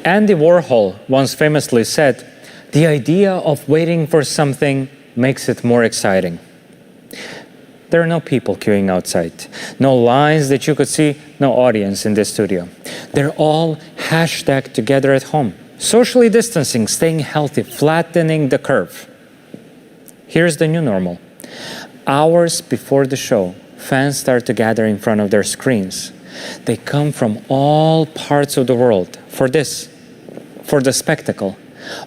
Andy Warhol once famously said, "The idea of waiting for something makes it more exciting." There are no people queuing outside, no lines that you could see, no audience in this studio. They're all hashtagged together at home, socially distancing, staying healthy, flattening the curve. Here's the new normal. Hours before the show, fans start to gather in front of their screens. They come from all parts of the world for this, for the spectacle.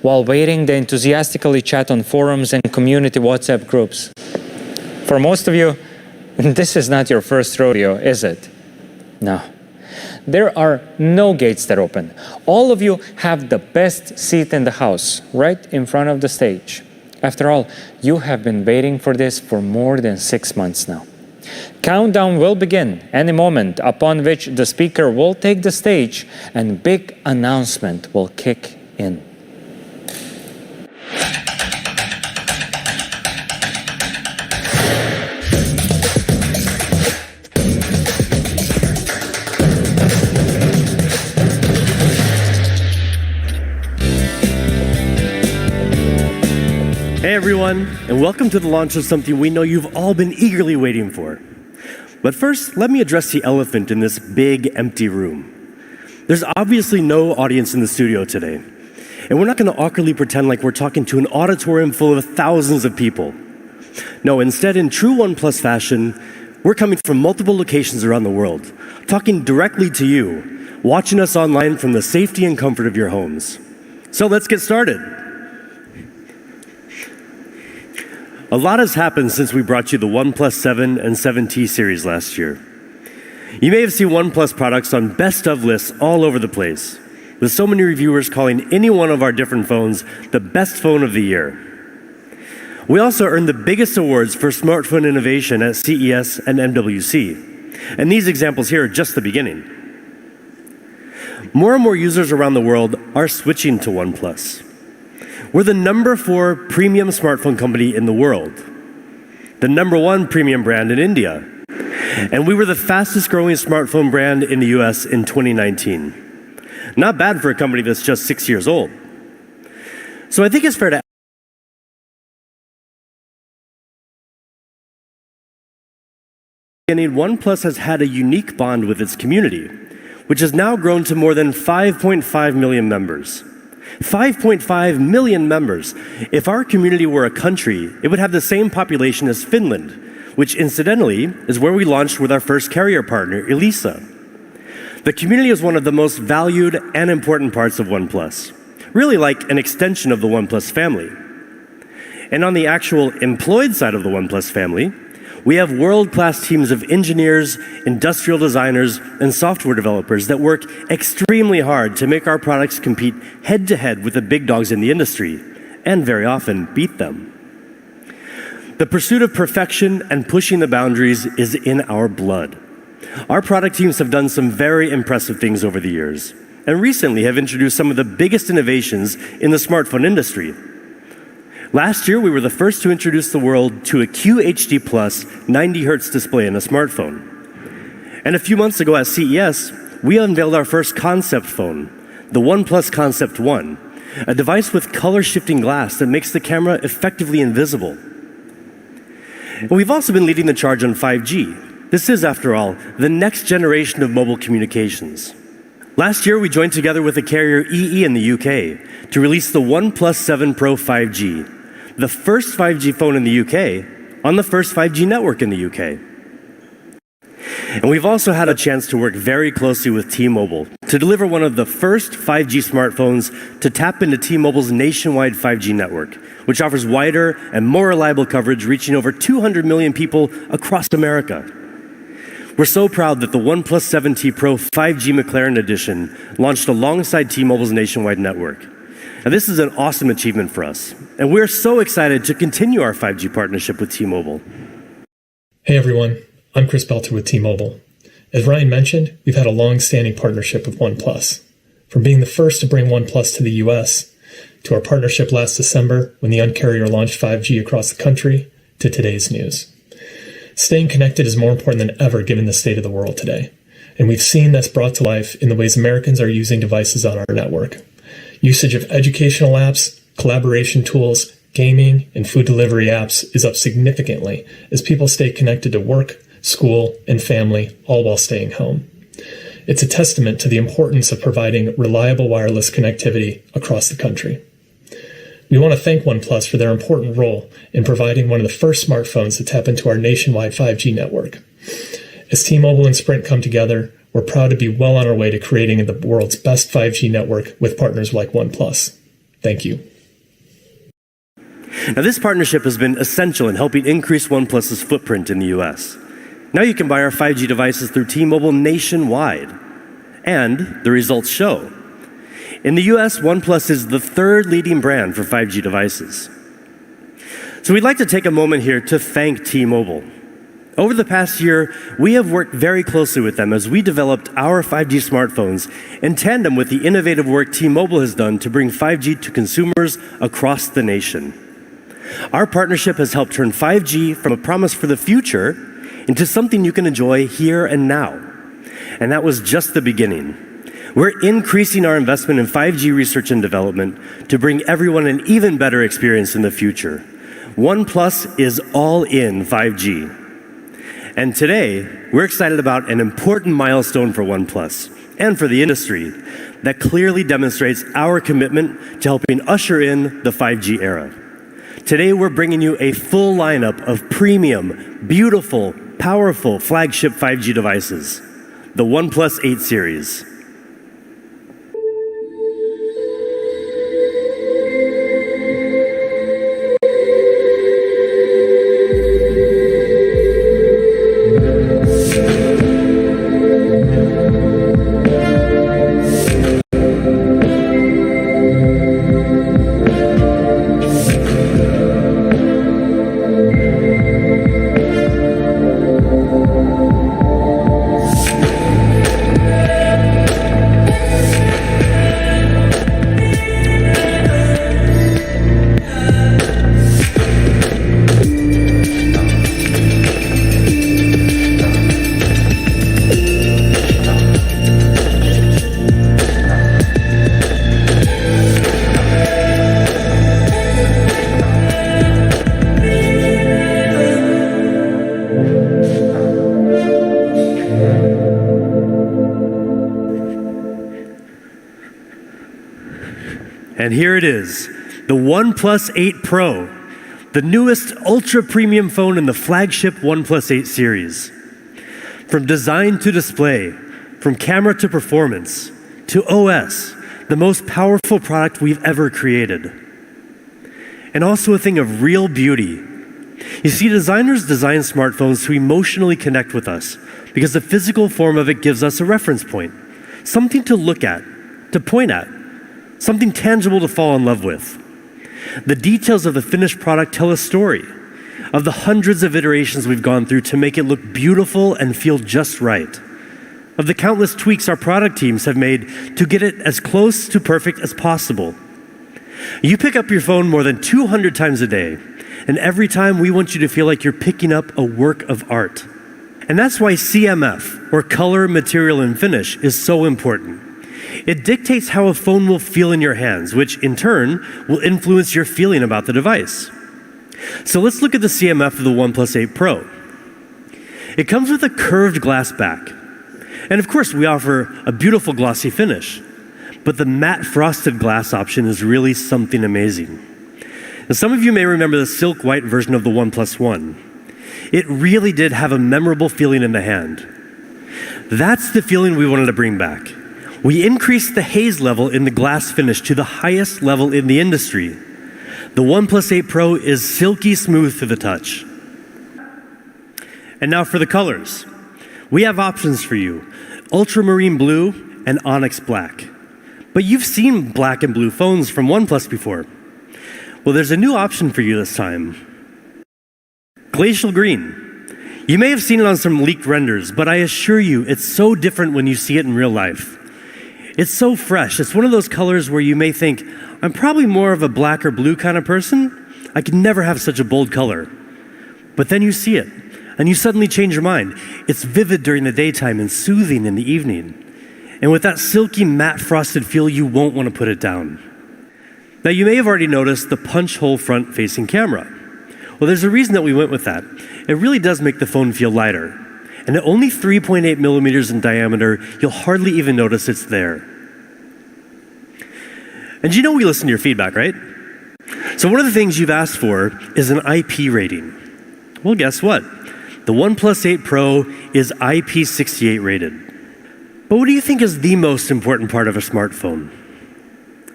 While waiting, they enthusiastically chat on forums and community WhatsApp groups. For most of you, this is not your first rodeo, is it? No. There are no gates that open. All of you have the best seat in the house, right in front of the stage. After all, you have been waiting for this for more than 6 months now. Countdown will begin any moment, upon which the speaker will take the stage and big announcement will kick in. Hey everyone, and welcome to the launch of something we know you've all been eagerly waiting for. But first, let me address the elephant in this big, empty room. There's obviously no audience in the studio today, and we're not going to awkwardly pretend like we're talking to an auditorium full of thousands of people. No, instead, in true Oneplus fashion, we're coming from multiple locations around the world, talking directly to you, watching us online from the safety and comfort of your homes. So let's get started. A lot has happened since we brought you the Oneplus 7 and 7T series last year. You may have seen Oneplus products on best of lists all over the place, with so many reviewers calling any one of our different phones the best phone of the year. We also earned the biggest awards for smartphone innovation at CES and MWC, and these examples here are just the beginning. More and more users around the world are switching to Oneplus. We're the #4 premium smartphone company in the world, the #1 premium brand in India, and we were the fastest growing smartphone brand in the US in 2019. Not bad for a company that's just 6 years old. So I think it's fair to Oneplus has had a unique bond with its community, which has now grown to more than 5.5 million members. 5.5 million members. If our community were a country, it would have the same population as Finland, which incidentally is where we launched with our first carrier partner, Elisa. The community is one of the most valued and important parts of Oneplus, really like an extension of the Oneplus family. And on the actual employed side of the Oneplus family, we have world-class teams of engineers, industrial designers, and software developers that work extremely hard to make our products compete head-to-head with the big dogs in the industry, and very often beat them. The pursuit of perfection and pushing the boundaries is in our blood. Our product teams have done some very impressive things over the years, and recently have introduced some of the biggest innovations in the smartphone industry. Last year, we were the first to introduce the world to a QHD+ 90 Hz display in a smartphone. And a few months ago at CES, we unveiled our first concept phone, the Oneplus Concept 1, a device with color-shifting glass that makes the camera effectively invisible. And we've also been leading the charge on 5G. This is, after all, the next generation of mobile communications. Last year, we joined together with the carrier EE in the UK to release the Oneplus 7 Pro 5G, the first 5G phone in the UK on the first 5G network in the UK. And we've also had a chance to work very closely with T-Mobile to deliver one of the first 5G smartphones to tap into T-Mobile's nationwide 5G network, which offers wider and more reliable coverage, reaching over 200 million people across America. We're so proud that the Oneplus 7T Pro 5G McLaren Edition launched alongside T-Mobile's nationwide network. Now, this is an awesome achievement for us, and we're so excited to continue our 5G partnership with T-Mobile. Hey everyone, I'm Chris Belter with T-Mobile. As Ryan mentioned, we've had a long-standing partnership with Oneplus. From being the first to bring Oneplus to the US, to our partnership last December when the Un-carrier launched 5G across the country, to today's news. Staying connected is more important than ever given the state of the world today. And we've seen this brought to life in the ways Americans are using devices on our network, Usage of educational apps, collaboration tools, gaming, and food delivery apps is up significantly as people stay connected to work, school, and family, all while staying home. It's a testament to the importance of providing reliable wireless connectivity across the country. We want to thank Oneplus for their important role in providing one of the first smartphones to tap into our nationwide 5G network. As T-Mobile and Sprint come together, we're proud to be well on our way to creating the world's best 5G network with partners like Oneplus. Thank you. Now, this partnership has been essential in helping increase OnePlus's footprint in the US. Now you can buy our 5G devices through T-Mobile nationwide. And the results show. In the US, OnePlus is the third leading brand for 5G devices. So we'd like to take a moment here to thank T-Mobile. Over the past year, we have worked very closely with them as we developed our 5G smartphones in tandem with the innovative work T-Mobile has done to bring 5G to consumers across the nation. Our partnership has helped turn 5G from a promise for the future into something you can enjoy here and now. And that was just the beginning. We're increasing our investment in 5G research and development to bring everyone an even better experience in the future. OnePlus is all in 5G. And today, we're excited about an important milestone for OnePlus and for the industry that clearly demonstrates our commitment to helping usher in the 5G era. Today, we're bringing you a full lineup of premium, beautiful, powerful flagship 5G devices, the OnePlus 8 series. And here it is, the OnePlus 8 Pro, the newest ultra-premium phone in the flagship OnePlus 8 series. From design to display, from camera to performance, to OS, the most powerful product we've ever created. And also a thing of real beauty. You see, designers design smartphones to emotionally connect with us because the physical form of it gives us a reference point, something to look at, to point at, something tangible to fall in love with. The details of the finished product tell a story of the hundreds of iterations we've gone through to make it look beautiful and feel just right, of the countless tweaks our product teams have made to get it as close to perfect as possible. You pick up your phone more than 200 times a day, and every time we want you to feel like you're picking up a work of art. And that's why CMF, or color, material, and finish, is so important. It dictates how a phone will feel in your hands, which in turn will influence your feeling about the device. So let's look at the CMF of the OnePlus 8 Pro. It comes with a curved glass back. And of course, we offer a beautiful glossy finish. But the matte frosted glass option is really something amazing. Now, some of you may remember the silk white version of the OnePlus 1. It really did have a memorable feeling in the hand. That's the feeling we wanted to bring back. We increased the haze level in the glass finish to the highest level in the industry. The OnePlus 8 Pro is silky smooth to the touch. And now for the colors. We have options for you, ultramarine blue and onyx black. But you've seen black and blue phones from OnePlus before. Well, there's a new option for you this time. Glacial green. You may have seen it on some leaked renders, but I assure you it's so different when you see it in real life. It's so fresh. It's one of those colors where you may think, I'm probably more of a black or blue kind of person. I could never have such a bold color. But then you see it, and you suddenly change your mind. It's vivid during the daytime and soothing in the evening. And with that silky matte frosted feel, you won't want to put it down. Now, you may have already noticed the punch hole front-facing camera. Well, there's a reason that we went with that. It really does make the phone feel lighter. And at only 3.8 millimeters in diameter, you'll hardly even notice it's there. And you know we listen to your feedback, right? So one of the things you've asked for is an IP rating. Well, guess what? The OnePlus 8 Pro is IP68 rated. But what do you think is the most important part of a smartphone?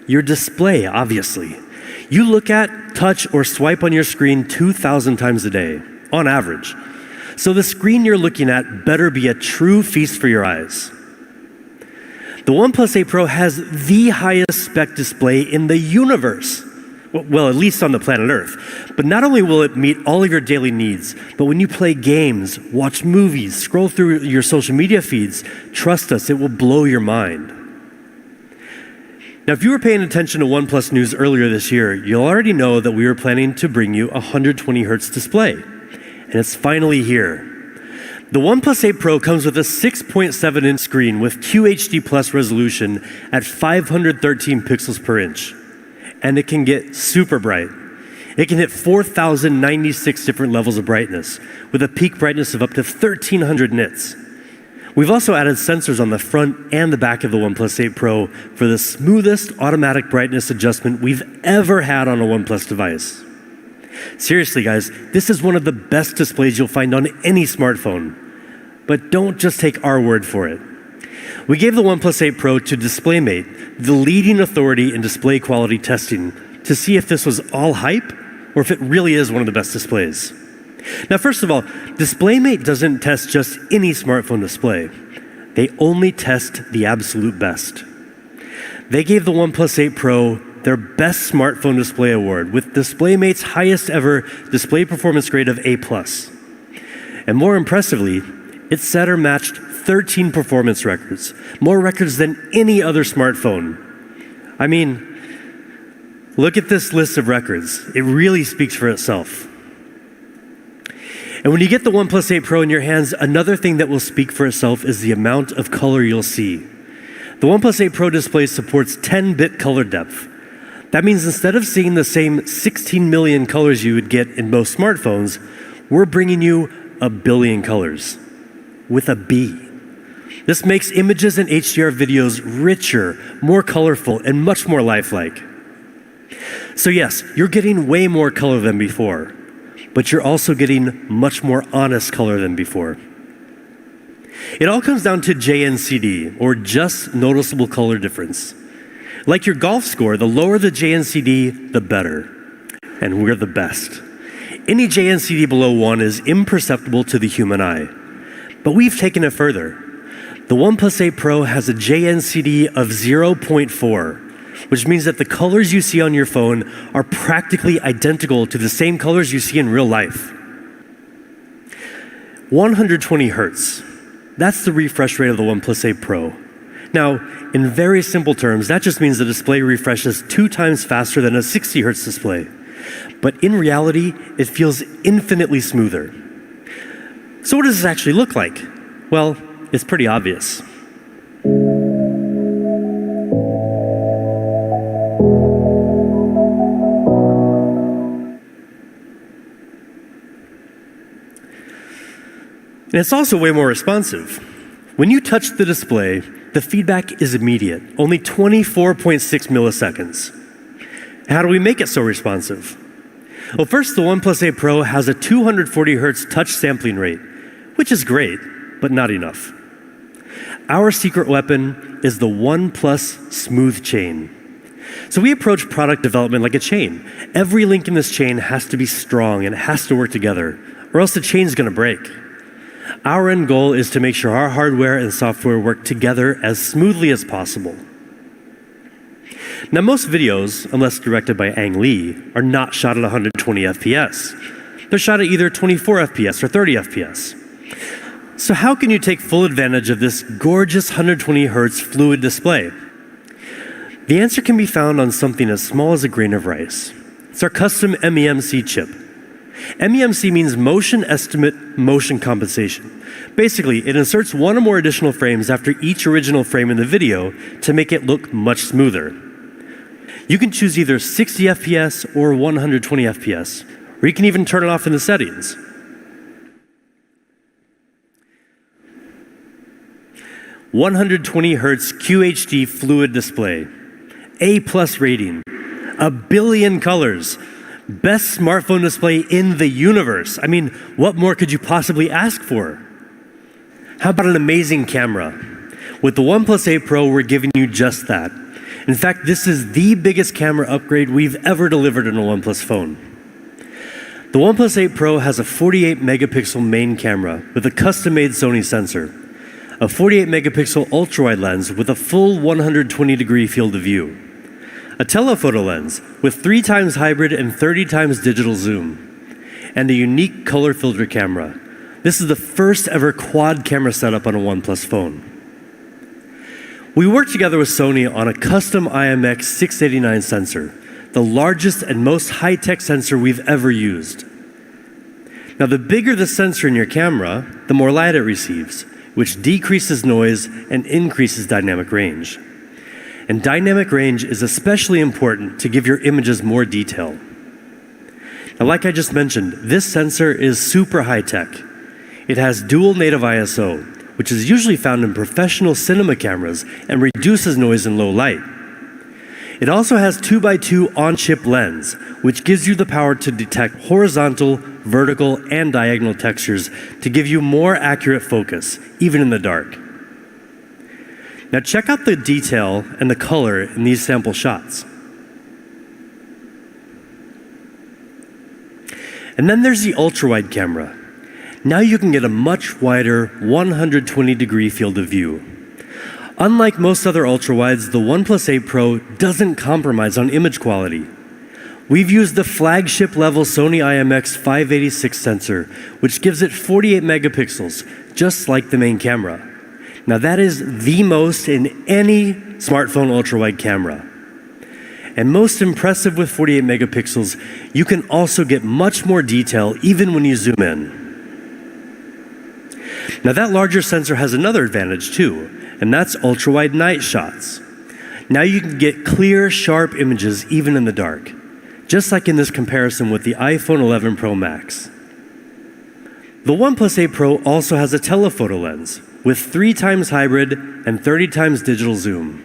Your display, obviously. You look at, touch, or swipe on your screen 2,000 times a day, on average. So the screen you're looking at better be a true feast for your eyes. The OnePlus 8 Pro has the highest spec display in the universe. Well, at least on the planet Earth. But not only will it meet all of your daily needs, but when you play games, watch movies, scroll through your social media feeds, trust us, it will blow your mind. Now, if you were paying attention to OnePlus news earlier this year, you'll already know that we were planning to bring you a 120 Hz display. And it's finally here. The OnePlus 8 Pro comes with a 6.7-inch screen with QHD Plus resolution at 513 pixels per inch. And it can get super bright. It can hit 4,096 different levels of brightness, with a peak brightness of up to 1,300 nits. We've also added sensors on the front and the back of the OnePlus 8 Pro for the smoothest automatic brightness adjustment we've ever had on a OnePlus device. Seriously, guys, this is one of the best displays you'll find on any smartphone. But don't just take our word for it. We gave the OnePlus 8 Pro to DisplayMate, the leading authority in display quality testing, to see if this was all hype or if it really is one of the best displays. Now, first of all, DisplayMate doesn't test just any smartphone display. They only test the absolute best. They gave the OnePlus 8 Pro their Best Smartphone Display Award with DisplayMate's highest ever display performance grade of A+. And more impressively, it set or matched 13 performance records, more records than any other smartphone. I mean, look at this list of records. It really speaks for itself. And when you get the OnePlus 8 Pro in your hands, another thing that will speak for itself is the amount of color you'll see. The OnePlus 8 Pro display supports 10-bit color depth. That means instead of seeing the same 16 million colors you would get in most smartphones, we're bringing you a billion colors, with a B. This makes images and HDR videos richer, more colorful, and much more lifelike. So yes, you're getting way more color than before, but you're also getting much more honest color than before. It all comes down to JNCD, or just noticeable color difference. Like your golf score, the lower the JNCD, the better. And we're the best. Any JNCD below 1 is imperceptible to the human eye. But we've taken it further. The OnePlus 8 Pro has a JNCD of 0.4, which means that the colors you see on your phone are practically identical to the same colors you see in real life. 120 Hertz. That's the refresh rate of the OnePlus 8 Pro. Now, in very simple terms, that just means the display refreshes 2 times faster than a 60 Hertz display. But in reality, it feels infinitely smoother. So what does this actually look like? Well, it's pretty obvious. And it's also way more responsive. When you touch the display, the feedback is immediate, only 24.6 milliseconds. How do we make it so responsive? Well, first, the OnePlus 8 Pro has a 240 Hertz touch sampling rate, which is great, but not enough. Our secret weapon is the OnePlus Smooth Chain. So we approach product development like a chain. Every link in this chain has to be strong and it has to work together, or else the chain's gonna break. Our end goal is to make sure our hardware and software work together as smoothly as possible. Now, most videos, unless directed by Ang Lee, are not shot at 120 FPS. They're shot at either 24 FPS or 30 FPS. So how can you take full advantage of this gorgeous 120 Hz fluid display? The answer can be found on something as small as a grain of rice. It's our custom MEMC chip. MEMC means motion estimate motion compensation. Basically, it inserts 1 or more additional frames after each original frame in the video to make it look much smoother. You can choose either 60 FPS or 120 FPS, or you can even turn it off in the settings. "120 Hz QHD fluid display, A+ rating, 1,000,000,000 colors, best smartphone display in the universe." I mean, what more could you possibly ask for? How about an amazing camera? With the OnePlus 8 Pro, we're giving you just that. In fact, this is the biggest camera upgrade we've ever delivered in a OnePlus phone. The OnePlus 8 Pro has a 48 megapixel main camera with a custom-made Sony sensor, a 48 megapixel ultra-wide lens with a full 120-degree field of view, a telephoto lens with 3 times hybrid and 30 times digital zoom, and a unique color filter camera. This is the first ever quad camera setup on a OnePlus phone. We worked together with Sony on a custom IMX689 sensor, the largest and most high-tech sensor we've ever used. Now, the bigger the sensor in your camera, the more light it receives, which decreases noise and increases dynamic range. And dynamic range is especially important to give your images more detail. Now, like I just mentioned, this sensor is super high-tech. It has dual native ISO, which is usually found in professional cinema cameras and reduces noise in low light. It also has 2x2 on-chip lens, which gives you the power to detect horizontal, vertical, and diagonal textures to give you more accurate focus, even in the dark. Now check out the detail and the color in these sample shots. And then there's the ultra-wide camera. Now you can get a much wider 120-degree field of view. Unlike most other ultra-wides, the OnePlus 8 Pro doesn't compromise on image quality. We've used the flagship level Sony IMX586 sensor, which gives it 48 megapixels, just like the main camera. Now that is the most in any smartphone ultra-wide camera. And most impressive with 48 megapixels, you can also get much more detail even when you zoom in. Now that larger sensor has another advantage too, and that's ultra-wide night shots. Now you can get clear, sharp images even in the dark, just like in this comparison with the iPhone 11 Pro Max. The OnePlus 8 Pro also has a telephoto lens with 3 times hybrid and 30 times digital zoom.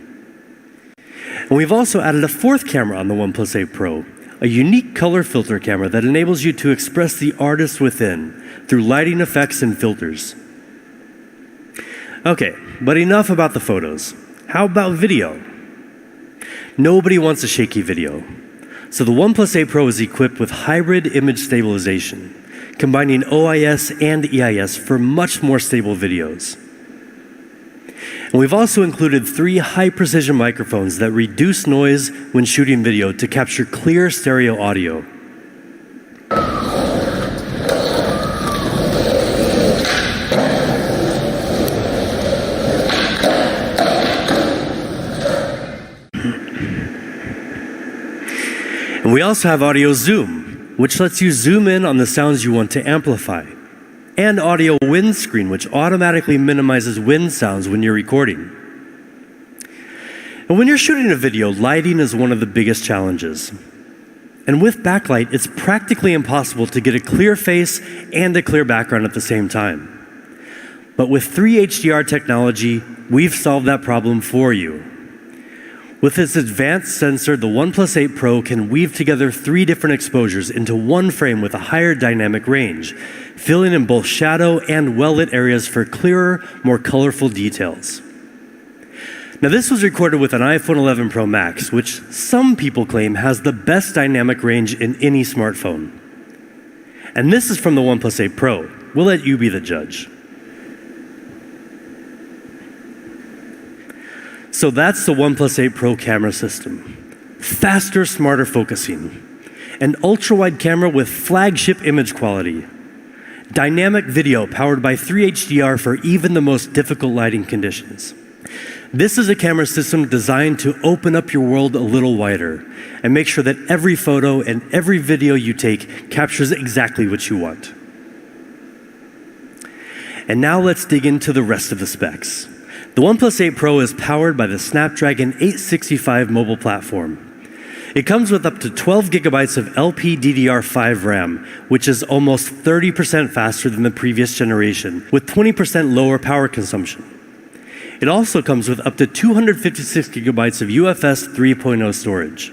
And we've also added a 4th camera on the OnePlus 8 Pro, a unique color filter camera that enables you to express the artist within through lighting effects and filters. Okay, but enough about the photos. How about video? Nobody wants a shaky video. So the OnePlus 8 Pro is equipped with hybrid image stabilization, combining OIS and EIS for much more stable videos. And we've also included 3 high-precision microphones that reduce noise when shooting video to capture clear stereo audio. And we also have audio zoom, which lets you zoom in on the sounds you want to amplify, and audio windscreen, which automatically minimizes wind sounds when you're recording. And when you're shooting a video, lighting is one of the biggest challenges. And with backlight, it's practically impossible to get a clear face and a clear background at the same time. But with 3 HDR technology, we've solved that problem for you. With its advanced sensor, the OnePlus 8 Pro can weave together 3 different exposures into one frame with a higher dynamic range, filling in both shadow and well-lit areas for clearer, more colorful details. Now this was recorded with an iPhone 11 Pro Max, which some people claim has the best dynamic range in any smartphone. And this is from the OnePlus 8 Pro. We'll let you be the judge. So that's the OnePlus 8 Pro camera system. Faster, smarter focusing. An ultra-wide camera with flagship image quality. Dynamic video powered by 3 HDR for even the most difficult lighting conditions. This is a camera system designed to open up your world a little wider and make sure that every photo and every video you take captures exactly what you want. And now let's dig into the rest of the specs. The OnePlus 8 Pro is powered by the Snapdragon 865 mobile platform. It comes with up to 12 gigabytes of LPDDR5 RAM, which is almost 30% faster than the previous generation, with 20% lower power consumption. It also comes with up to 256 gigabytes of UFS 3.0 storage.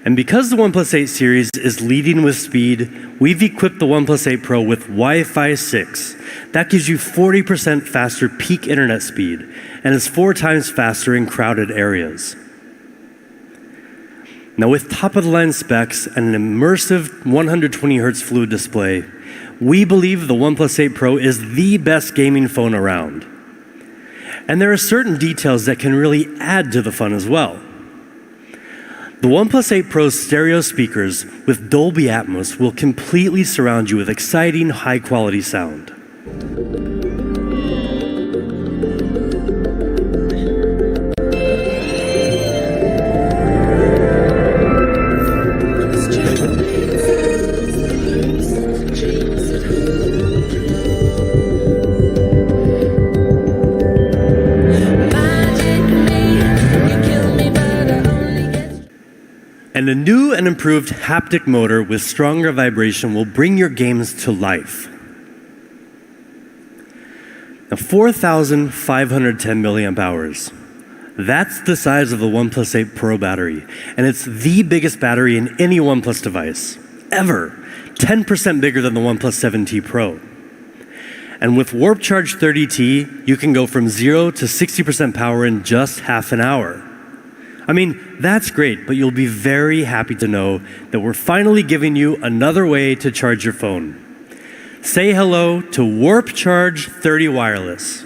And because the OnePlus 8 series is leading with speed, we've equipped the OnePlus 8 Pro with Wi-Fi 6. That gives you 40% faster peak internet speed, and is 4 times faster in crowded areas. Now, with top-of-the-line specs and an immersive 120 Hz fluid display, we believe the OnePlus 8 Pro is the best gaming phone around. And there are certain details that can really add to the fun as well. The OnePlus 8 Pro's stereo speakers with Dolby Atmos will completely surround you with exciting, high-quality sound. And a new and improved haptic motor with stronger vibration will bring your games to life. Now, 4,510 milliamp hours. That's the size of the OnePlus 8 Pro battery, and it's the biggest battery in any OnePlus device, ever. 10% bigger than the OnePlus 7T Pro. And with Warp Charge 30T, you can go from 0 to 60% power in just half an hour. I mean, that's great, but you'll be very happy to know that we're finally giving you another way to charge your phone. Say hello to Warp Charge 30 Wireless.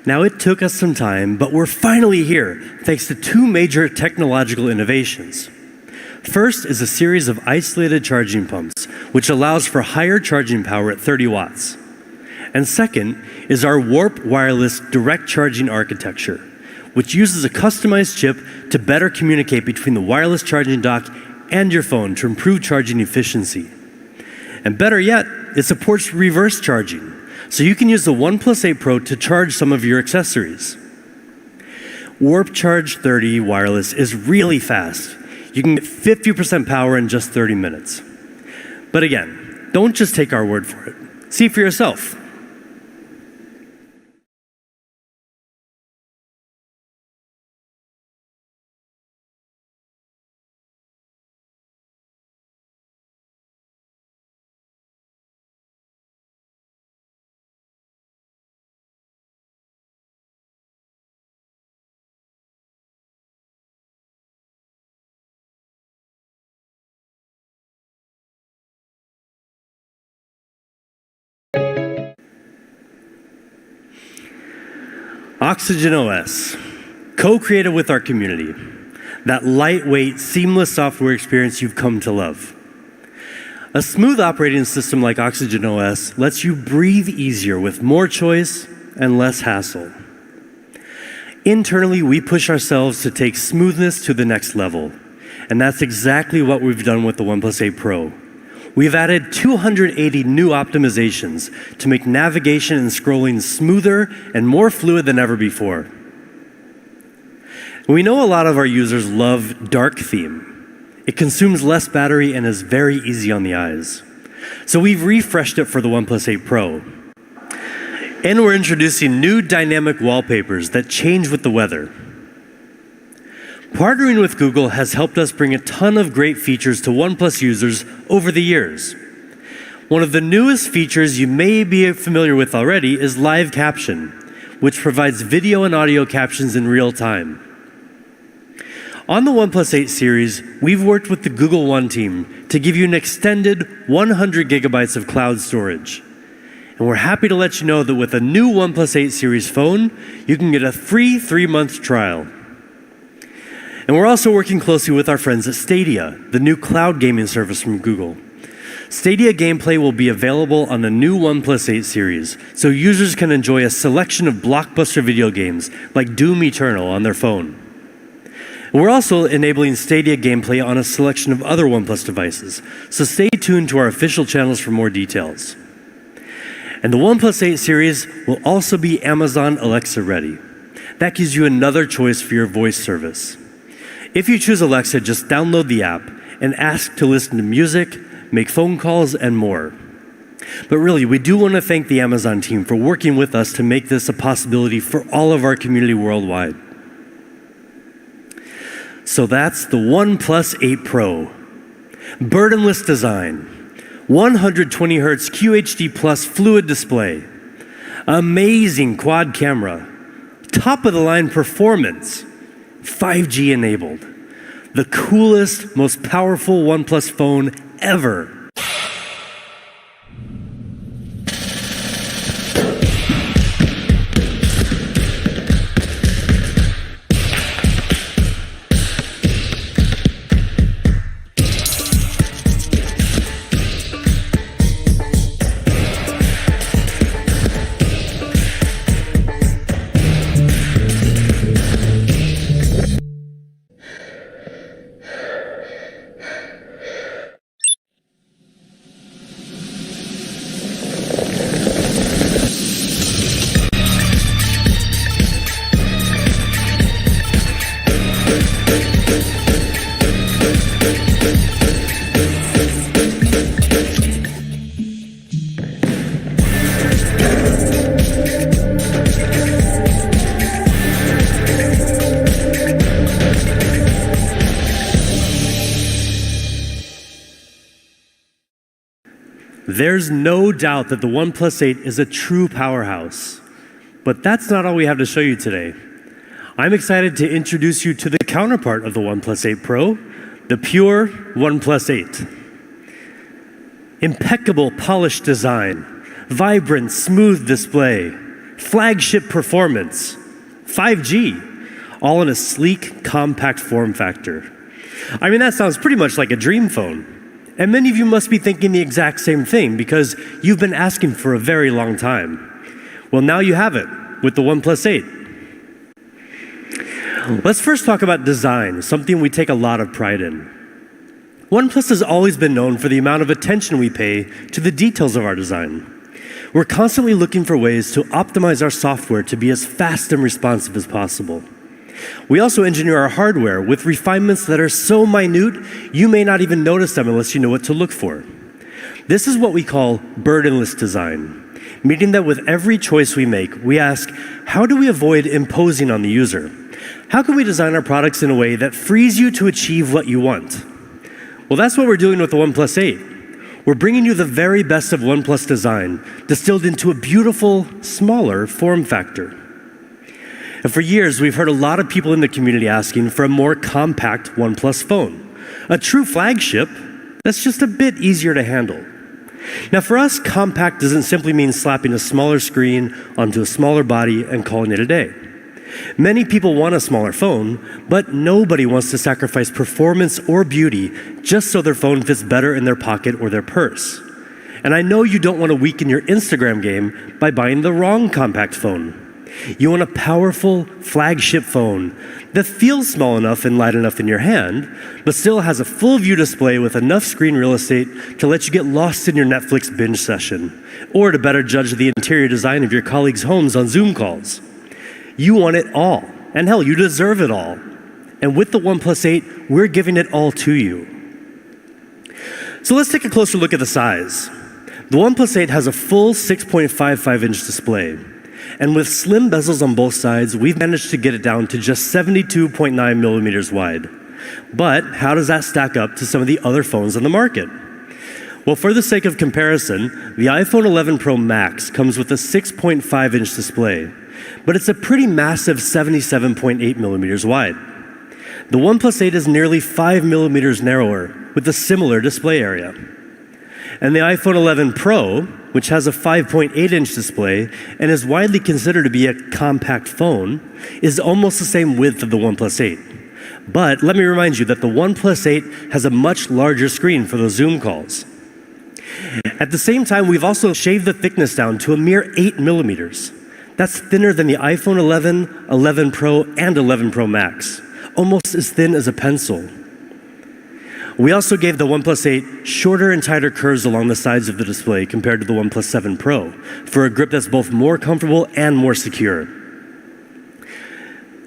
Now, it took us some time, but we're finally here, thanks to 2 major technological innovations. First is a series of isolated charging pumps, which allows for higher charging power at 30 watts. And second is our Warp Wireless direct charging architecture, which uses a customized chip to better communicate between the wireless charging dock and your phone to improve charging efficiency. And better yet, it supports reverse charging, so you can use the OnePlus 8 Pro to charge some of your accessories. Warp Charge 30 Wireless is really fast. You can get 50% power in just 30 minutes. But again, don't just take our word for it. See for yourself. Oxygen OS, co-created with our community. That lightweight, seamless software experience you've come to love. A smooth operating system like Oxygen OS lets you breathe easier with more choice and less hassle. Internally, we push ourselves to take smoothness to the next level, and that's exactly what we've done with the OnePlus 8 Pro. We've added 280 new optimizations to make navigation and scrolling smoother and more fluid than ever before. We know a lot of our users love dark theme. It consumes less battery and is very easy on the eyes. So we've refreshed it for the OnePlus 8 Pro. And we're introducing new dynamic wallpapers that change with the weather. Partnering with Google has helped us bring a ton of great features to OnePlus users over the years. One of the newest features you may be familiar with already is Live Caption, which provides video and audio captions in real time. On the OnePlus 8 series, we've worked with the Google One team to give you an extended 100 gigabytes of cloud storage. And we're happy to let you know that with a new OnePlus 8 series phone, you can get a free 3-month trial. And we're also working closely with our friends at Stadia, the new cloud gaming service from Google. Stadia gameplay will be available on the new OnePlus 8 series, so users can enjoy a selection of blockbuster video games like Doom Eternal on their phone. And we're also enabling Stadia gameplay on a selection of other OnePlus devices, so stay tuned to our official channels for more details. And the OnePlus 8 series will also be Amazon Alexa ready. That gives you another choice for your voice service. If you choose Alexa, just download the app and ask to listen to music, make phone calls, and more. But really, we do want to thank the Amazon team for working with us to make this a possibility for all of our community worldwide. So that's the OnePlus 8 Pro. Burdenless design, 120 Hz QHD Plus fluid display, amazing quad camera, top-of-the-line performance, 5G enabled, the coolest, most powerful OnePlus phone ever. There's no doubt that the OnePlus 8 is a true powerhouse. But that's not all we have to show you today. I'm excited to introduce you to the counterpart of the OnePlus 8 Pro, the pure OnePlus 8. Impeccable polished design, vibrant, smooth display, flagship performance, 5G, all in a sleek, compact form factor. I mean, that sounds pretty much like a dream phone. And many of you must be thinking the exact same thing because you've been asking for a very long time. Well, now you have it with the OnePlus 8. Let's first talk about design, something we take a lot of pride in. OnePlus has always been known for the amount of attention we pay to the details of our design. We're constantly looking for ways to optimize our software to be as fast and responsive as possible. We also engineer our hardware with refinements that are so minute, you may not even notice them unless you know what to look for. This is what we call burdenless design, meaning that with every choice we make, we ask, how do we avoid imposing on the user? How can we design our products in a way that frees you to achieve what you want? Well, that's what we're doing with the OnePlus 8. We're bringing you the very best of OnePlus design, distilled into a beautiful, smaller form factor. And for years, we've heard a lot of people in the community asking for a more compact OnePlus phone, a true flagship that's just a bit easier to handle. Now, for us, compact doesn't simply mean slapping a smaller screen onto a smaller body and calling it a day. Many people want a smaller phone, but nobody wants to sacrifice performance or beauty just so their phone fits better in their pocket or their purse. And I know you don't want to weaken your Instagram game by buying the wrong compact phone. You want a powerful flagship phone that feels small enough and light enough in your hand, but still has a full view display with enough screen real estate to let you get lost in your Netflix binge session, or to better judge the interior design of your colleagues' homes on Zoom calls. You want it all, and hell, you deserve it all. And with the OnePlus 8, we're giving it all to you. So let's take a closer look at the size. The OnePlus 8 has a full 6.55-inch display. And with slim bezels on both sides, we've managed to get it down to just 72.9 millimeters wide. But how does that stack up to some of the other phones on the market? Well, for the sake of comparison, the iPhone 11 Pro Max comes with a 6.5-inch display, but it's a pretty massive 77.8 millimeters wide. The OnePlus 8 is nearly 5 millimeters narrower with a similar display area. And the iPhone 11 Pro, which has a 5.8-inch display and is widely considered to be a compact phone, is almost the same width of the OnePlus 8. But let me remind you that the OnePlus 8 has a much larger screen for those Zoom calls. At the same time, we've also shaved the thickness down to a mere 8 millimeters. That's thinner than the iPhone 11, 11 Pro, and 11 Pro Max, almost as thin as a pencil. We also gave the OnePlus 8 shorter and tighter curves along the sides of the display compared to the OnePlus 7 Pro for a grip that's both more comfortable and more secure.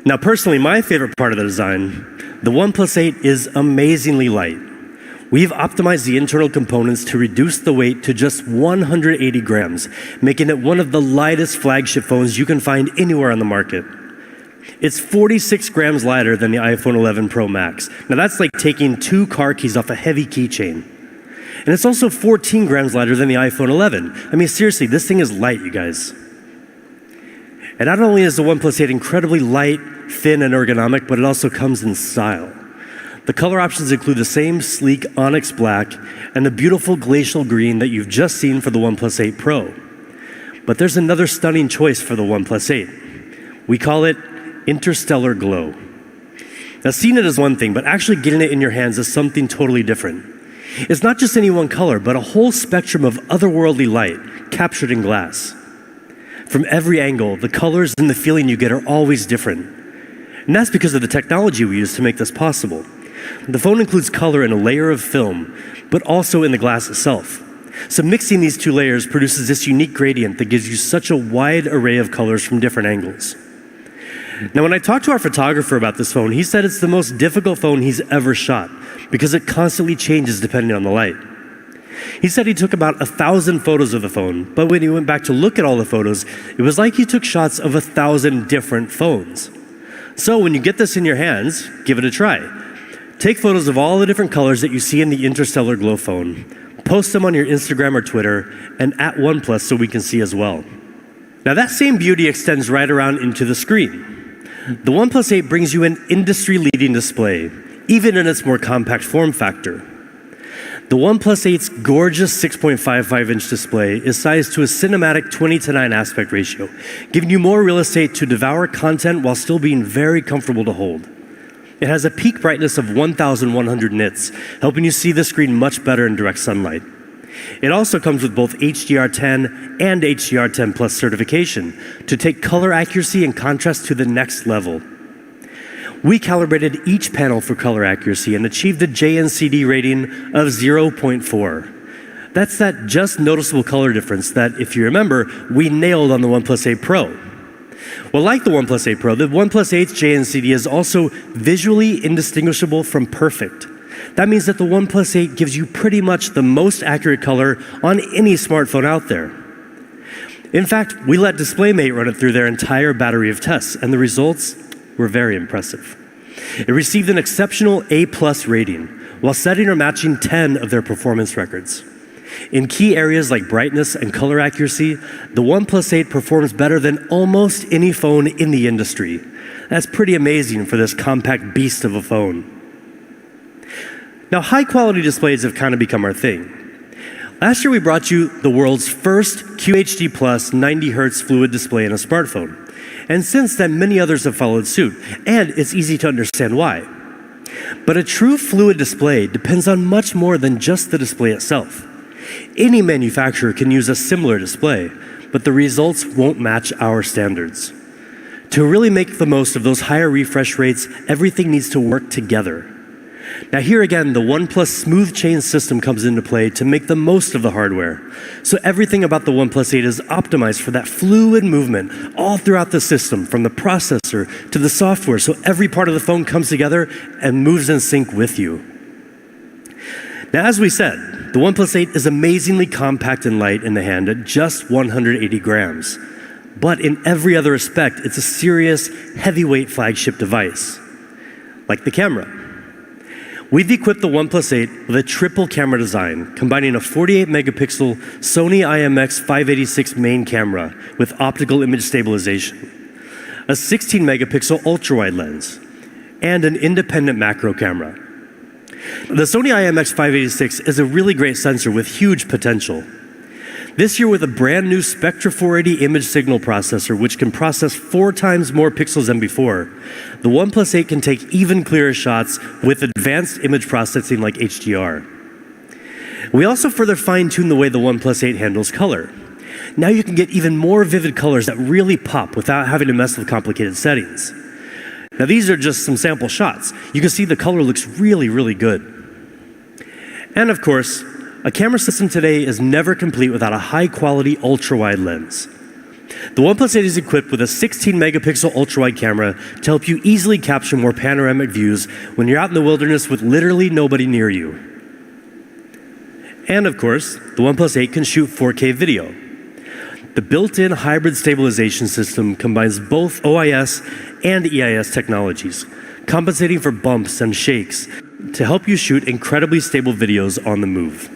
Now, personally, my favorite part of the design The OnePlus 8 is amazingly light. We've optimized the internal components to reduce the weight to just 180 grams, making it one of the lightest flagship phones you can find anywhere on the market. It's 46 grams lighter than the iPhone 11 Pro Max. Now that's like taking 2 car keys off a heavy keychain. And it's also 14 grams lighter than the iPhone 11. I mean, seriously, this thing is light, you guys. And not only is the OnePlus 8 incredibly light, thin, and ergonomic, but it also comes in style. The color options include the same sleek onyx black and the beautiful glacial green that you've just seen for the OnePlus 8 Pro. But there's another stunning choice for the OnePlus 8. We call it Interstellar Glow. Now, seeing it is one thing, but actually getting it in your hands is something totally different. It's not just any one color, but a whole spectrum of otherworldly light captured in glass. From every angle, the colors and the feeling you get are always different. And that's because of the technology we use to make this possible. The phone includes color in a layer of film, but also in the glass itself. So mixing these 2 layers produces this unique gradient that gives you such a wide array of colors from different angles. Now, when I talked to our photographer about this phone, he said it's the most difficult phone he's ever shot because it constantly changes depending on the light. He said he took about 1,000 photos of the phone, but when he went back to look at all the photos, it was like he took shots of 1,000 different phones. So when you get this in your hands, give it a try. Take photos of all the different colors that you see in the Interstellar Glow phone, post them on your Instagram or Twitter, and at OnePlus so we can see as well. Now that same beauty extends right around into the screen. The OnePlus 8 brings you an industry-leading display, even in its more compact form factor. The OnePlus 8's gorgeous 6.55-inch display is sized to a cinematic 20:9 aspect ratio, giving you more real estate to devour content while still being very comfortable to hold. It has a peak brightness of 1,100 nits, helping you see the screen much better in direct sunlight. It also comes with both HDR10 and HDR10 Plus certification to take color accuracy and contrast to the next level. We calibrated each panel for color accuracy and achieved a JNCD rating of 0.4. That's that just noticeable color difference that, if you remember, we nailed on the OnePlus 8 Pro. Well, like the OnePlus 8 Pro, the OnePlus 8's JNCD is also visually indistinguishable from perfect. That means that the OnePlus 8 gives you pretty much the most accurate color on any smartphone out there. In fact, we let DisplayMate run it through their entire battery of tests, and the results were very impressive. It received an exceptional A+ rating, while setting or matching 10 of their performance records. In key areas like brightness and color accuracy, the OnePlus 8 performs better than almost any phone in the industry. That's pretty amazing for this compact beast of a phone. Now, high-quality displays have kind of become our thing. Last year, we brought you the world's first QHD Plus 90 Hz fluid display in a smartphone. And since then, many others have followed suit, and it's easy to understand why. But a true fluid display depends on much more than just the display itself. Any manufacturer can use a similar display, but the results won't match our standards. To really make the most of those higher refresh rates, everything needs to work together. Now here again, the OnePlus Smooth Chain system comes into play to make the most of the hardware. So everything about the OnePlus 8 is optimized for that fluid movement all throughout the system, from the processor to the software, so every part of the phone comes together and moves in sync with you. Now, as we said, the OnePlus 8 is amazingly compact and light in the hand at just 180 grams. But in every other respect, it's a serious, heavyweight flagship device, like the camera. We've equipped the OnePlus 8 with a triple camera design, combining a 48-megapixel Sony IMX586 main camera with optical image stabilization, a 16-megapixel ultra-wide lens, and an independent macro camera. The Sony IMX586 is a really great sensor with huge potential. This year, with a brand new Spectra 480 image signal processor, which can process 4 times more pixels than before, the OnePlus 8 can take even clearer shots with advanced image processing like HDR. We also further fine-tuned the way the OnePlus 8 handles color. Now you can get even more vivid colors that really pop without having to mess with complicated settings. Now these are just some sample shots. You can see the color looks really, really good. And of course, a camera system today is never complete without a high-quality ultra-wide lens. The OnePlus 8 is equipped with a 16-megapixel ultra-wide camera to help you easily capture more panoramic views when you're out in the wilderness with literally nobody near you. And of course, the OnePlus 8 can shoot 4K video. The built-in hybrid stabilization system combines both OIS and EIS technologies, compensating for bumps and shakes to help you shoot incredibly stable videos on the move.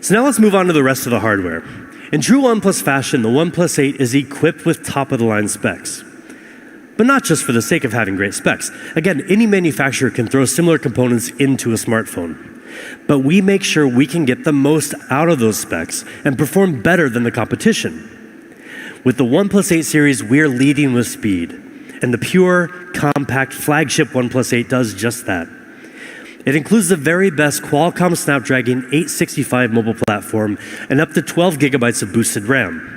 So now let's move on to the rest of the hardware. In true OnePlus fashion, the OnePlus 8 is equipped with top-of-the-line specs. But not just for the sake of having great specs. Again, any manufacturer can throw similar components into a smartphone. But we make sure we can get the most out of those specs and perform better than the competition. With the OnePlus 8 series, we're leading with speed. And the pure, compact flagship OnePlus 8 does just that. It includes the very best Qualcomm Snapdragon 865 mobile platform and up to 12 gigabytes of boosted RAM.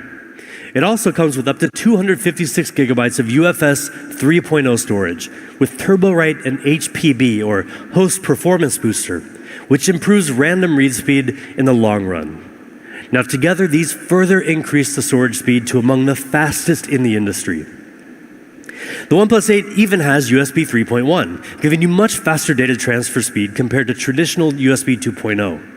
It also comes with up to 256 gigabytes of UFS 3.0 storage with TurboWrite and HPB, or Host Performance Booster, which improves random read speed in the long run. Now together, these further increase the storage speed to among the fastest in the industry. The OnePlus 8 even has USB 3.1, giving you much faster data transfer speed compared to traditional USB 2.0.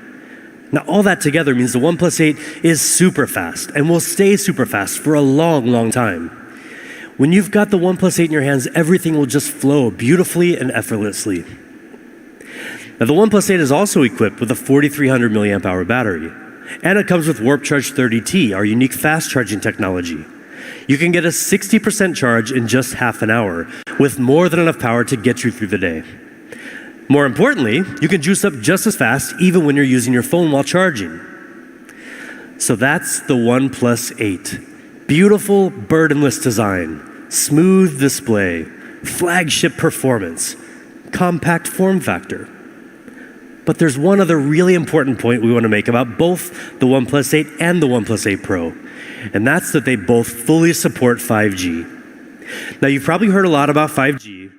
Now, all that together means the OnePlus 8 is super fast and will stay super fast for a long, long time. When you've got the OnePlus 8 in your hands, everything will just flow beautifully and effortlessly. Now, the OnePlus 8 is also equipped with a 4,300 milliamp hour battery, and it comes with Warp Charge 30T, our unique fast charging technology. You can get a 60% charge in just half an hour, with more than enough power to get you through the day. More importantly, you can juice up just as fast even when you're using your phone while charging. So that's the OnePlus 8. Beautiful, burdenless design, smooth display, flagship performance, compact form factor. But there's one other really important point we want to make about both the OnePlus 8 and the OnePlus 8 Pro, and that's that they both fully support 5G. Now, you've probably heard a lot about 5G,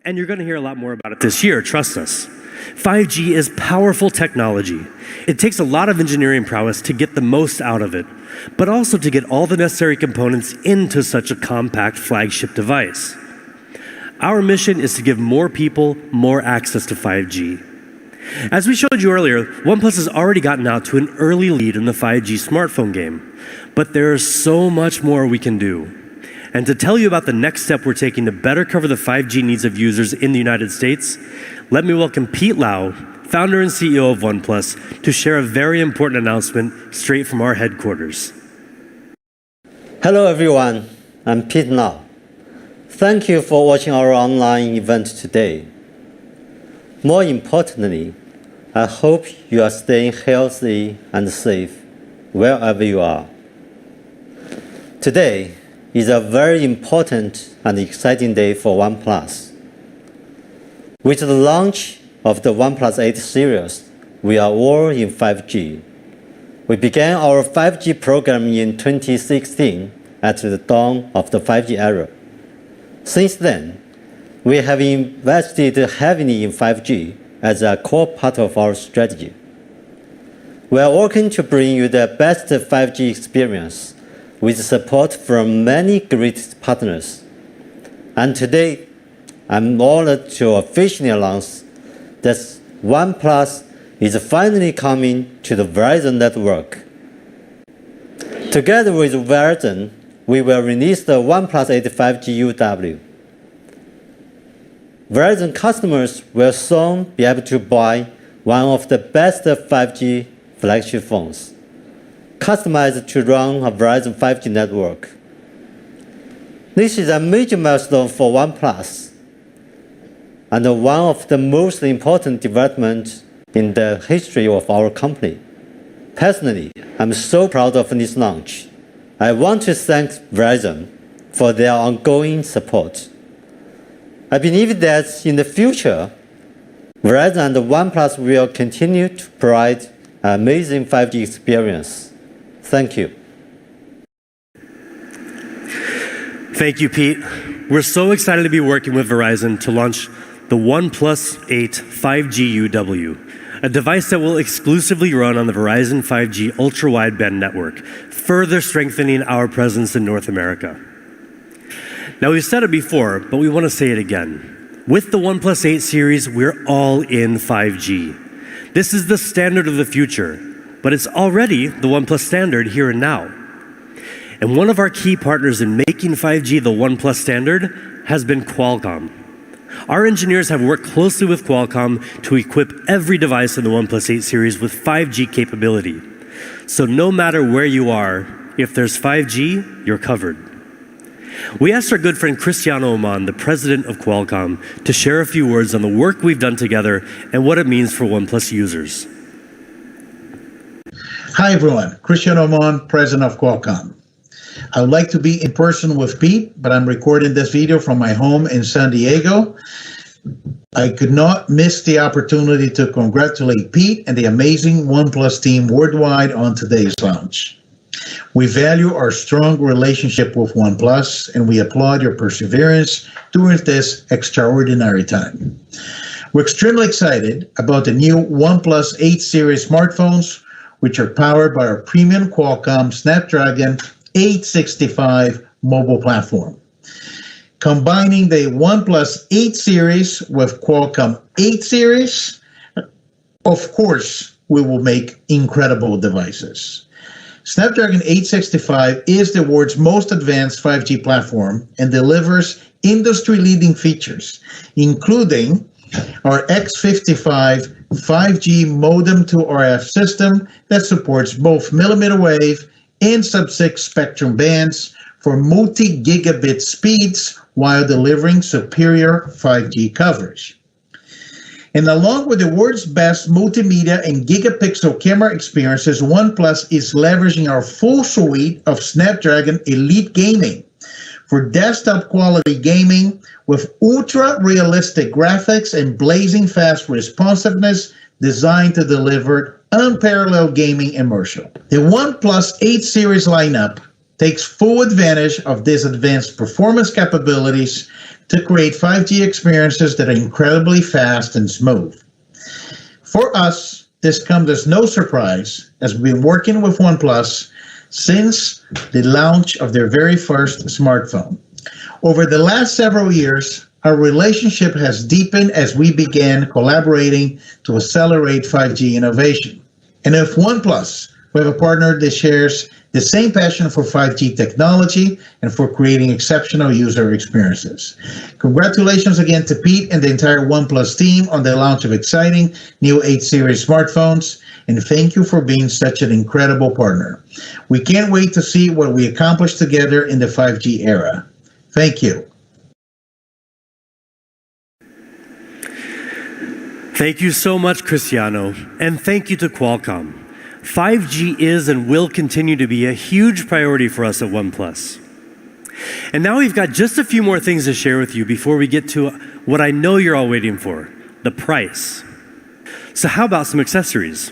and you're going to hear a lot more about it this year, trust us. 5G is powerful technology. It takes a lot of engineering prowess to get the most out of it, but also to get all the necessary components into such a compact flagship device. Our mission is to give more people more access to 5G. As we showed you earlier, OnePlus has already gotten out to an early lead in the 5G smartphone game, but there is so much more we can do. And to tell you about the next step we're taking to better cover the 5G needs of users in the United States, let me welcome Pete Lau, founder and CEO of OnePlus, to share a very important announcement straight from our headquarters. Hello everyone, I'm Pete Lau. Thank you for watching our online event today. More importantly, I hope you are staying healthy and safe wherever you are. Today is a very important and exciting day for OnePlus. With the launch of the OnePlus 8 series, we are all in 5G. We began our 5G program in 2016 at the dawn of the 5G era. Since then, we have invested heavily in 5G as a core part of our strategy. We are working to bring you the best 5G experience with support from many great partners. And today, I'm honored to officially announce that OnePlus is finally coming to the Verizon network. Together with Verizon, we will release the OnePlus 8 5G UW. Verizon customers will soon be able to buy one of the best 5G flagship phones, customized to run a Verizon 5G network. This is a major milestone for OnePlus, and one of the most important developments in the history of our company. Personally, I'm so proud of this launch. I want to thank Verizon for their ongoing support. I believe that in the future, Verizon and OnePlus will continue to provide an amazing 5G experience. Thank you. Thank you, Pete. We're so excited to be working with Verizon to launch the OnePlus 8 5G UW, a device that will exclusively run on the Verizon 5G ultra-wideband network, further strengthening our presence in North America. Now, we've said it before, but we want to say it again. With the OnePlus 8 series, we're all in 5G. This is the standard of the future, but it's already the OnePlus standard here and now. And one of our key partners in making 5G the OnePlus standard has been Qualcomm. Our engineers have worked closely with Qualcomm to equip every device in the OnePlus 8 series with 5G capability. So no matter where you are, if there's 5G, you're covered. We asked our good friend Cristiano Oman, the president of Qualcomm, to share a few words on the work we've done together and what it means for OnePlus users. Hi everyone, Cristiano Oman, president of Qualcomm. I would like to be in person with Pete, but I'm recording this video from my home in San Diego. I could not miss the opportunity to congratulate Pete and the amazing OnePlus team worldwide on today's launch. We value our strong relationship with OnePlus, and we applaud your perseverance during this extraordinary time. We're extremely excited about the new OnePlus 8 series smartphones, which are powered by our premium Qualcomm Snapdragon 865 mobile platform. Combining the OnePlus 8 series with Qualcomm 8 series, of course, we will make incredible devices. Snapdragon 865 is the world's most advanced 5G platform and delivers industry-leading features, including our X55 5G modem to RF system that supports both millimeter wave and sub-6 spectrum bands for multi-gigabit speeds while delivering superior 5G coverage. And along with the world's best multimedia and gigapixel camera experiences, OnePlus is leveraging our full suite of Snapdragon Elite Gaming for desktop quality gaming with ultra-realistic graphics and blazing fast responsiveness designed to deliver unparalleled gaming immersion. The OnePlus 8 series lineup takes full advantage of these advanced performance capabilities to create 5G experiences that are incredibly fast and smooth. For us, this comes as no surprise, as we've been working with OnePlus since the launch of their very first smartphone. Over the last several years, our relationship has deepened as we began collaborating to accelerate 5G innovation. And with OnePlus, we have a partner that shares the same passion for 5G technology and for creating exceptional user experiences. Congratulations again to Pete and the entire OnePlus team on the launch of exciting new 8 series smartphones, and thank you for being such an incredible partner. We can't wait to see what we accomplish together in the 5G era. Thank you. Thank you so much, Cristiano, and thank you to Qualcomm. 5G is and will continue to be a huge priority for us at OnePlus. And now we've got just a few more things to share with you before we get to what I know you're all waiting for, the price. So how about some accessories?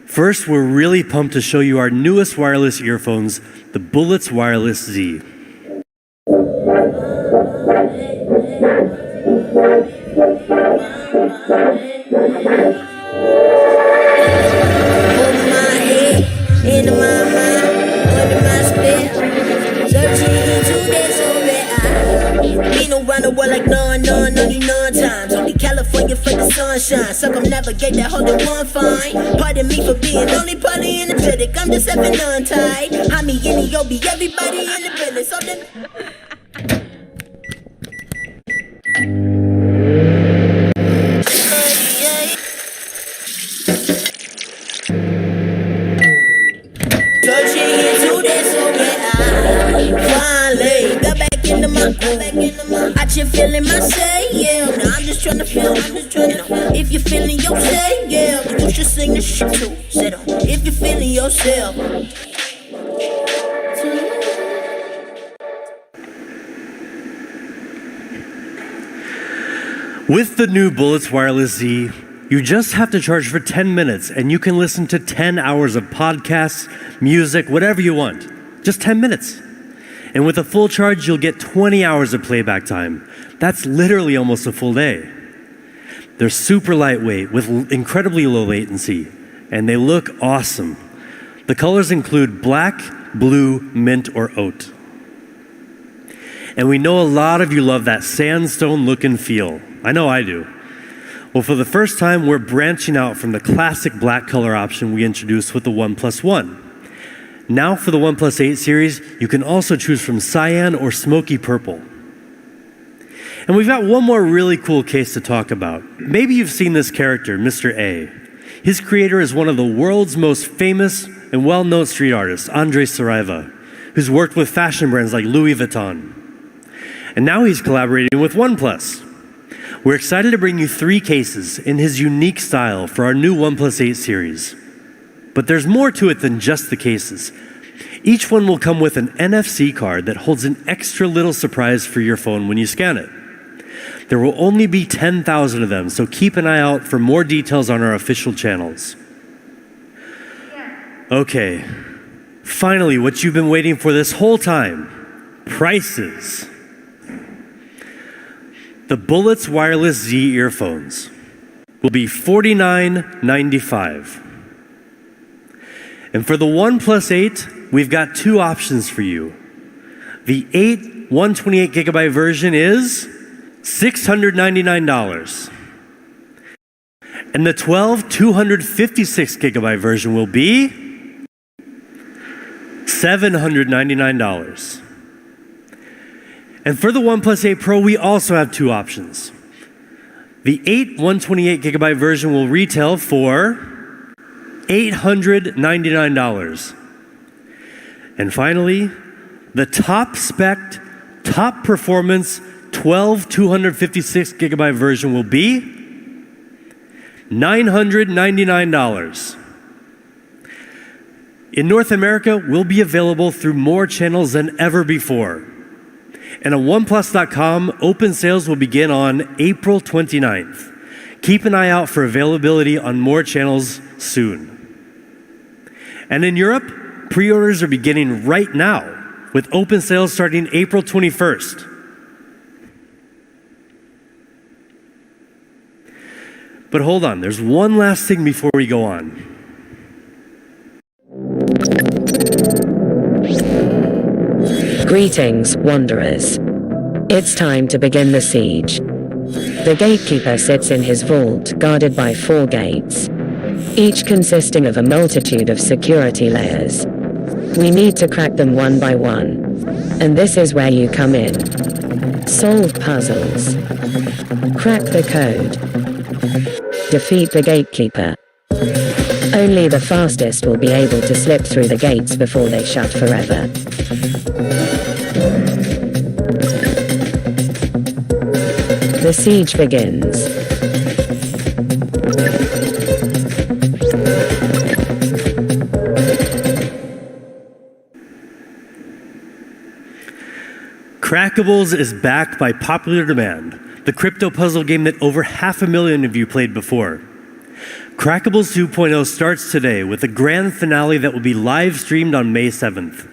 First, we're really pumped to show you our newest wireless earphones, the Bullets Wireless Z. Into my mind, under my spell, searching into this old eye. Been around the world like none times. Only California for the sunshine. Circumnavigate that whole one fine. Pardon me for being only partly energetic. I'm just having untied. Hide me in the OB, everybody in the business. So then. I just feeling myself, yeah. Now I'm just trying to feel, if you're feeling yourself, yeah, you should sing this shit too. Sit on. If you're feeling yourself. With the new Bullets Wireless Z, you just have to charge for 10 minutes and you can listen to 10 hours of podcasts, music, whatever you want. Just 10 minutes. And with a full charge, you'll get 20 hours of playback time. That's literally almost a full day. They're super lightweight with incredibly low latency, and they look awesome. The colors include black, blue, mint, or oat. And we know a lot of you love that sandstone look and feel. I know I do. Well, for the first time, we're branching out from the classic black color option we introduced with the OnePlus One. Now for the OnePlus 8 series, you can also choose from cyan or smoky purple. And we've got one more really cool case to talk about. Maybe you've seen this character, Mr. A. His creator is one of the world's most famous and well-known street artists, Andres Saraiva, who's worked with fashion brands like Louis Vuitton. And now he's collaborating with OnePlus. We're excited to bring you 3 cases in his unique style for our new OnePlus 8 series. But there's more to it than just the cases. Each one will come with an NFC card that holds an extra little surprise for your phone when you scan it. There will only be 10,000 of them, so keep an eye out for more details on our official channels. Okay, finally, what you've been waiting for this whole time, prices. The Bullets Wireless Z earphones will be $49.95. And for the OnePlus 8, we've got 2 options for you. The 8 128 gigabyte version is $699. And the 12 256 gigabyte version will be $799. And for the OnePlus 8 Pro, we also have 2 options. The 8 128 gigabyte version will retail for $899. And finally, the top spec, top performance 12 256 gigabyte version will be $999. In North America, will be available through more channels than ever before. And on OnePlus.com, open sales will begin on April 29th. Keep an eye out for availability on more channels soon. And in Europe, pre-orders are beginning right now, with open sales starting April 21st. But hold on, there's one last thing before we go on. Greetings, wanderers. It's time to begin the siege. The gatekeeper sits in his vault, guarded by 4 gates, each consisting of a multitude of security layers. We need to crack them one by one. And this is where you come in. Solve puzzles. Crack the code. Defeat the gatekeeper. Only the fastest will be able to slip through the gates before they shut forever. The siege begins. Crackables is back by popular demand, the crypto puzzle game that over 500,000 of you played before. Crackables 2.0 starts today with a grand finale that will be live streamed on May 7th.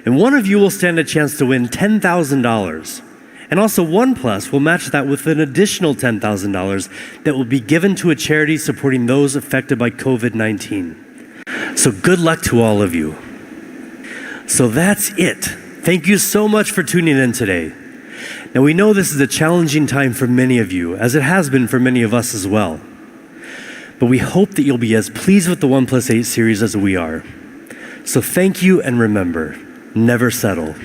And one of you will stand a chance to win $10,000. And also OnePlus will match that with an additional $10,000 that will be given to a charity supporting those affected by COVID-19. So good luck to all of you. So that's it. Thank you so much for tuning in today. Now we know this is a challenging time for many of you, as it has been for many of us as well. But we hope that you'll be as pleased with the OnePlus 8 series as we are. So thank you, and remember, never settle.